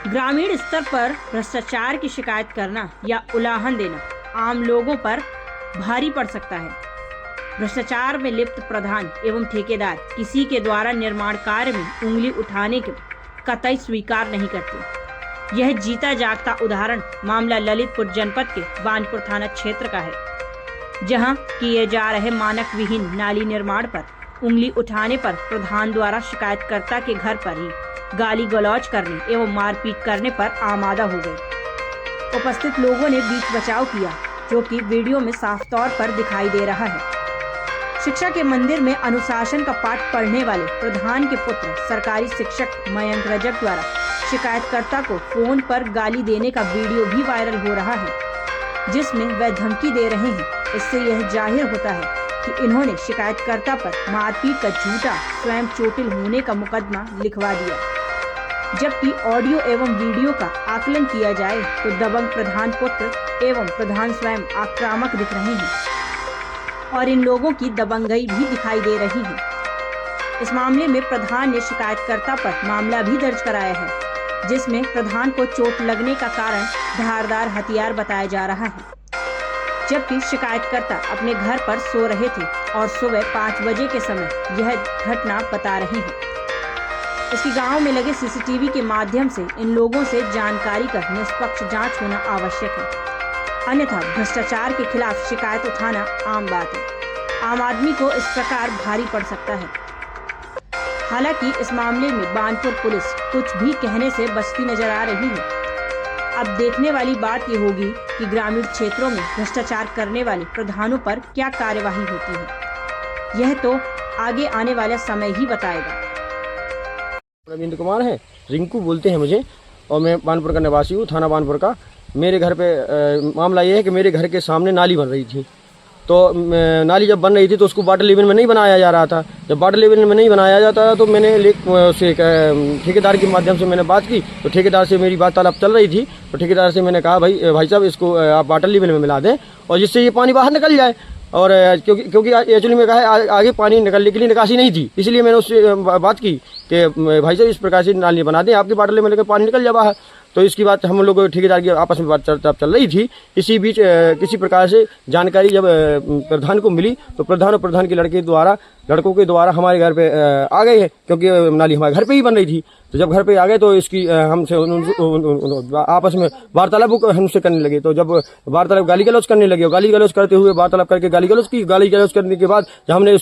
ग्रामीण स्तर पर भ्रष्टाचार की शिकायत करना या उलाहन देना आम लोगों पर भारी पड़ सकता है। भ्रष्टाचार में लिप्त प्रधान एवं ठेकेदार किसी के द्वारा निर्माण कार्य में उंगली उठाने के कतई स्वीकार नहीं करते। यह जीता जागता उदाहरण मामला ललितपुर जनपद के बानपुर थाना क्षेत्र का है, जहां किए जा रहे मानक विहीन नाली निर्माण पर उंगली उठाने पर प्रधान द्वारा शिकायतकर्ता के घर पर ही गाली गलौज करने एवं मारपीट करने पर आमादा हो गए। उपस्थित लोगों ने बीच बचाव किया, जो कि वीडियो में साफ तौर पर दिखाई दे रहा है। शिक्षा के मंदिर में अनुशासन का पाठ पढ़ने वाले प्रधान के पुत्र सरकारी शिक्षक मयंक रजक द्वारा शिकायतकर्ता को फोन पर गाली देने का वीडियो भी वायरल हो रहा है, जिसमें वह धमकी दे रहे हैं। इससे यह जाहिर होता है कि इन्होंने शिकायतकर्ता पर मारपीट का झूठा स्वयं चोटिल होने का मुकदमा लिखवा दिया। जबकि ऑडियो एवं वीडियो का आकलन किया जाए तो दबंग प्रधान पुत्र एवं प्रधान स्वयं आक्रामक दिख रहे हैं और इन लोगों की दबंगई भी दिखाई दे रही है। इस मामले में प्रधान ने शिकायतकर्ता पर मामला भी दर्ज कराया है, जिसमें प्रधान को चोट लगने का कारण धारदार हथियार बताया जा रहा है। जबकि शिकायतकर्ता अपने घर पर सो रहे थे और सुबह 5 बजे के समय यह घटना बता रहे हैं। इसकी गांव में लगे सीसीटीवी के माध्यम से इन लोगों से जानकारी कर निष्पक्ष जांच होना आवश्यक है, अन्यथा भ्रष्टाचार के खिलाफ शिकायत उठाना आम बात है। आम आदमी को इस प्रकार भारी पड़ सकता है। हालांकि इस मामले में बानपुर पुलिस कुछ भी कहने से बचती नजर आ रही है। अब देखने वाली बात ये होगी कि ग्रामीण क्षेत्रों में भ्रष्टाचार करने वाले प्रधानों पर क्या कार्यवाही होती है। यह तो आगे आने वाला समय ही बताएगा। रविंद्र कुमार है, रिंकू बोलते हैं मुझे, और मैं बानपुर का निवासी हूँ, थाना बानपुर का। मेरे घर पे मामला ये है कि मेरे घर के सामने नाली बन रही थी। तो नाली जब बन रही थी तो उसको वाटर लेवल में नहीं बनाया जा रहा था। जब वाटर लेवल में नहीं बनाया जाता तो मैंने उससे ठेकेदार के माध्यम से मैंने बात की। तो ठेकेदार से मेरी वार्तालाप चल रही थी। तो ठेकेदार से मैंने कहा भाई साहब इसको आप वाटर लेवल में मिला दें और जिससे ये पानी बाहर निकल जाए। और क्योंकि एक्चुअली में कहा है आगे पानी निकलने के लिए निकासी नहीं थी, इसलिए मैंने उससे बात की कि भाई साहब इस प्रकार से नाली बना दें, आपके वाटर लेवल में पानी निकल जाए बाहर। तो इसकी बात हम लोग ठेकेदार की आपस में बात चल रही थी। इसी बीच किसी प्रकार से जानकारी जब प्रधान को मिली तो प्रधान और प्रधान के लड़कों के द्वारा हमारे घर पे आ गए हैं, क्योंकि नाली हमारे घर पे ही बन रही थी। तो जब घर पे आ गए तो इसकी हमसे आपस में वार्तालाप हमसे करने लगे। तो जब वार्तालाप गाली गलौज करने लगे, गाली गलौज करते हुए वार्तालाप करके गाली गलौज करने के बाद जब हमने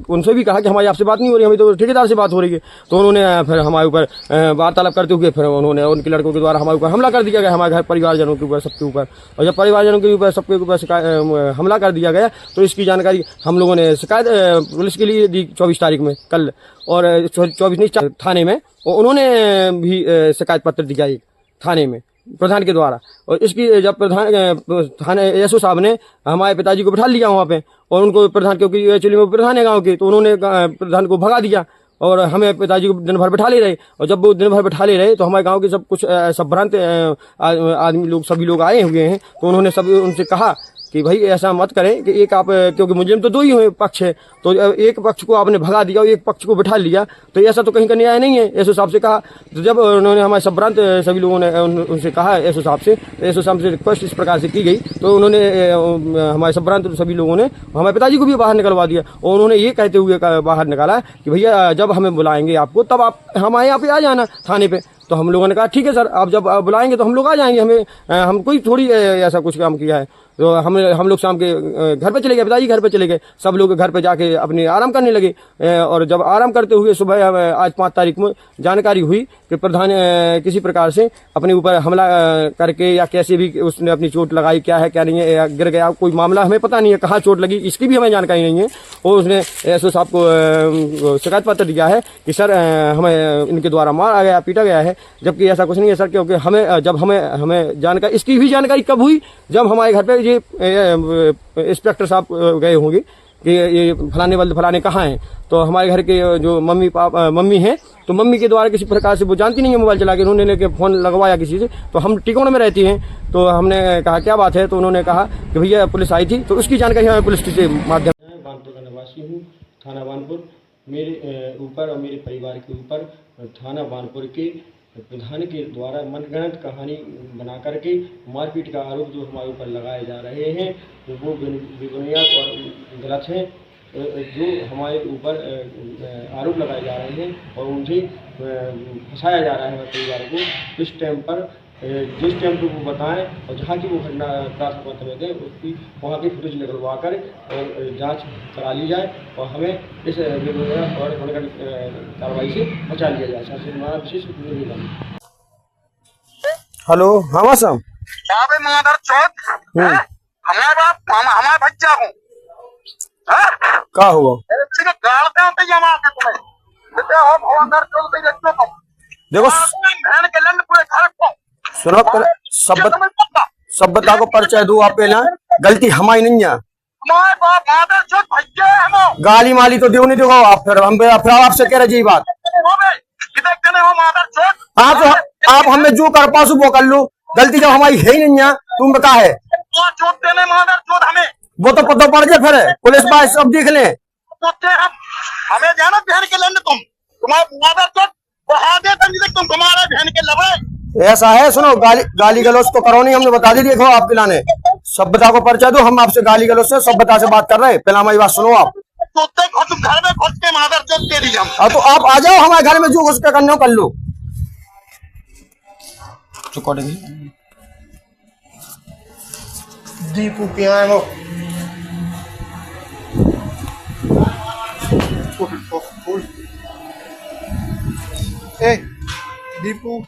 उनसे भी कहा कि हमारी आपसे बात नहीं हो रही, हमें तो ठेकेदार से बात हो रही है। तो उन्होंने फिर हमारे ऊपर वार्तालाप करते हुए फिर उन्होंने उनके लड़कों के द्वारा हमारे ऊपर हमला कर दिया गया, हमारे घर परिवारजनों के ऊपर, सबके ऊपर। और जब परिवारजनों के ऊपर सबके ऊपर हमला कर दिया गया तो इसकी जानकारी हम लोगों ने शिकायत पुलिस के लिए दी 24 तारीख में कल, और 24 नहीं थाने में उन्होंने भी शिकायत पत्र दिया एक थाने में प्रधान के द्वारा। और इसकी जब प्रधान थाने एसओ साहब ने हमारे पिताजी को बिठा लिया वहाँ पे, और उनको प्रधान, क्योंकि एक्चुअली वो प्रधान है गाँव के, तो उन्होंने प्रधान को भगा दिया और हमें पिताजी को दिन भर बिठा ले रहे। और जब वो दिन भर बिठा ले रहे तो हमारे गांव के सब कुछ संभ्रांत आदमी लोग सभी लोग आए हुए हैं। तो उन्होंने सब उनसे कहा कि भाई ऐसा मत करें कि एक आप, क्योंकि मुजरिम तो 2 ही हुए पक्ष है, तो एक पक्ष को आपने भगा दिया और एक पक्ष को बिठा लिया, तो ऐसा तो कहीं का न्याय नहीं है, एसओ साहब से कहा। तो जब उन्होंने हमारे संभ्रांत सभी लोगों ने उनसे कहा एसओ साहब से, तो एसओ साहब से रिक्वेस्ट इस प्रकार से की गई, तो उन्होंने हमारे संभ्रांत सभी लोगों ने हमारे पिताजी को भी बाहर निकलवा दिया। और उन्होंने ये कहते हुए बाहर निकाला कि भैया जब हमें बुलाएंगे आपको तब आप हमारे यहाँ पे आ जाना थाने पे। तो हम लोगों ने कहा ठीक है सर, आप जब बुलाएंगे तो हम लोग आ जाएंगे, हम कोई थोड़ी ऐसा कुछ काम किया है। तो हम लोग शाम के घर पे चले गए, पिताजी घर पे चले गए, सब लोग घर पे जाके अपने आराम करने लगे। और जब आराम करते हुए सुबह आज 5 तारीख में जानकारी हुई कि प्रधान किसी प्रकार से अपने ऊपर हमला करके या कैसे भी उसने अपनी चोट लगाई, क्या है क्या नहीं है, या गिर गया, कोई मामला हमें पता नहीं है, कहाँ चोट लगी इसकी भी हमें जानकारी नहीं है। और उसने एसओ साहब को शिकायत पत्र दिया है कि सर हमें इनके द्वारा मारा गया, पीटा गया है, जबकि ऐसा कुछ नहीं है सर। क्योंकि हमें जानकारी, इसकी भी जानकारी कब हुई, जब हमारे घर पे ये इंस्पेक्टर साहब गए होंगे कि ये फलाने कहाँ हैं। तो हमारे घर के जो मम्मी हैं, तो मम्मी के द्वारा किसी प्रकार से वो जानती नहीं है मोबाइल चला के, उन्होंने लेके फ़ोन लगवाया किसी से। तो हम टिकोण में रहती हैं, तो हमने कहा क्या बात है, तो उन्होंने कहा कि भैया पुलिस आई थी। तो उसकी जानकारी हमें पुलिस के माध्यम से। बानपुर का निवासी हूँ, थाना बानपुर। मेरे ऊपर और मेरे परिवार के ऊपर थाना बानपुर के प्रधान के द्वारा मनगढ़ंत कहानी बना करके मारपीट का आरोप जो हमारे ऊपर लगाए जा रहे हैं वो बेबुनियाद और गलत हैं। जो हमारे ऊपर आरोप लगाए जा रहे हैं और उनसे फंसाया जा रहा है परिवार को। इस टाइम पर जिस टाइम पर वो बताएं और जहाँ की वो घटना प्राप्त करते गए उसकी वहाँ की फुटेज निकलवा कर और जांच करा ली जाए और हमें इस बेबुनियाद और कार्रवाई से बचा लिया जाए। शासन हमारा विशेष निवेदन। हेलो, हाँ साहब, क्या बे मदर चौथ हमारा बच्चा हूँ क्या हुआ? गाड़ते हैं जमा के तुम्हें बेटे हो मदर चौथ के बच्चों को देखो बहन के लंड पूरे घर को सुनो, सभ्यता को परिचय दो आप पहले। गलती हमारी नहीं है, हमारे बाप मदर चौथ भैया है हम। गाली माली तो दो नहीं देखो आप, फिर हम फिर आपसे कह रहे जी बात। किधर कहने हो मदर चौथ? आप हमें जो कर पासो वो कर लो, गलती जब हमारी है ही नहीं है तुम बता है चौथ देने मदर चौथ हमें वो तो पता पड़ जाए, फिर पुलिस बात सब देख ले। हमें जाना बहन के लंड तुम्हारे मदर चौथ बहा दे तुम तुम्हारे बहन के लबड़े। ऐसा है, सुनो गाली गलौज तो करो नहीं, हमने बता दी। देखो आप पिलाने सभ्यता को परिचय दो, हम आपसे गाली गलौज से सभ्यता से बात कर रहे हैं। पहला हमारी बात सुनो आप। घर में घुस के मदर चौथ दे दी हम। तो आप आ जाओ हमारे घर में, जो घुस के करने हो कर लो। दीपू क्या है वो? ए दीपू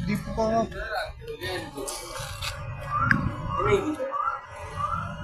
दीपू कहाँ?